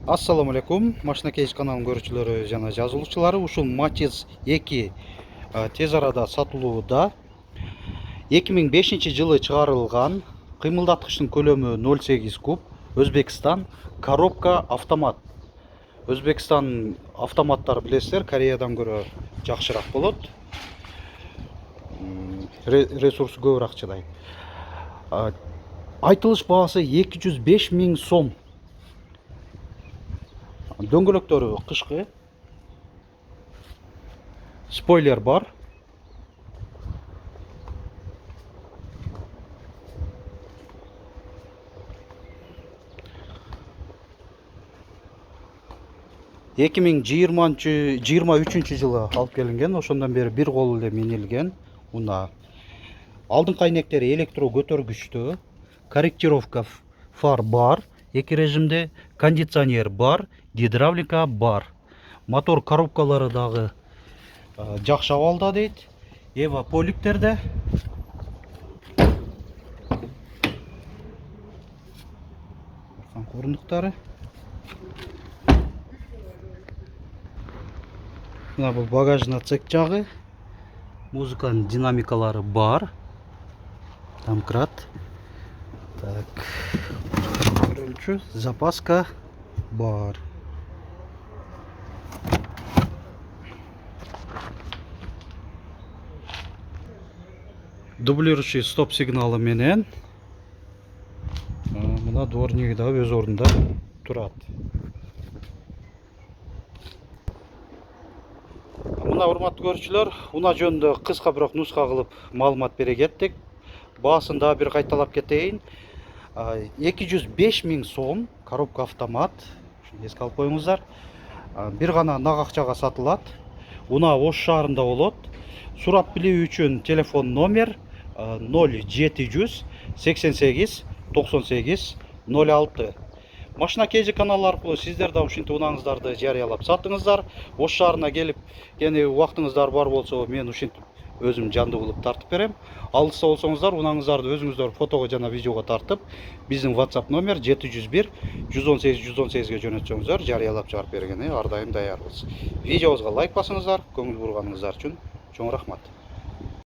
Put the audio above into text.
Assalamu алейкум. Машина кейс каналының көрүүчүлөрү жана жазылуучулары. Ушул Matiz 2 тез арада сатылууда. 2005 жылы чыгарылган, кыймылдаткычтын көлөмү 0,8 куб, Өзбекстан, коробка автомат. Өзбекстан автоматтар билесиздер, Кореядан көрө жакшыраак болот. Ресурсу көбүрөөк чыдайт. Айтылыш баасы 205 000 сом. Дөңгөлөктөрү кышкы. Спойлер бар. Эки миң жыйырма үчүнчү жылы алып келинген. Ошондон бери бир кол эле минилген. Уна алдыңкы айнектери электро көтөргүчтүү. Корректировка фар бар. Эки режимде. Кондиционер бар. Гидравлика бар. Мотор коробкалары дагы жакшы абалда дейт. Эва поликтерде. Орындуктары. Мына бул багажный отсек жагы. Музыканын динамикалары бар. Домкрат. Так. Запаска бар. Дублирующий стоп сигналы менен. Мына дворниги да өз ордунда турат. Мына урматтуу көрүүчүлөр, уна жөнүндө кыска бирок нуска кылып маалымат бере кеттик. Баасын да бир кайталап кетейин. 205 000 сом, коробка автомат. Эске алып коюңуздар. Бир гана нак акчага сатылат. Уна Ош шаарында болот. Сурат билүү үчүн телефон номер 0700 88 98 06. Машина кейзи каналы аркылуу сиздер да ушинтип унаңыздарды жарыялап сатыңыздар. Ош шаарына келип, кene убактыңыздар бар болсо, мен ушинтип өзүм жандуу кылып тартып берем. Алыста болсоңуздар, унаңыздарды өзүңүздөр фотого жана видеого тартып, биздин WhatsApp номер 701 118 118ге жөнөтсөңүздөр, жарыялап чыгарып бергене ар дайым даярбыз. Видеобузга лайк басыңыздар, көңүл бурганыңыздар үчүн чоң рахмат.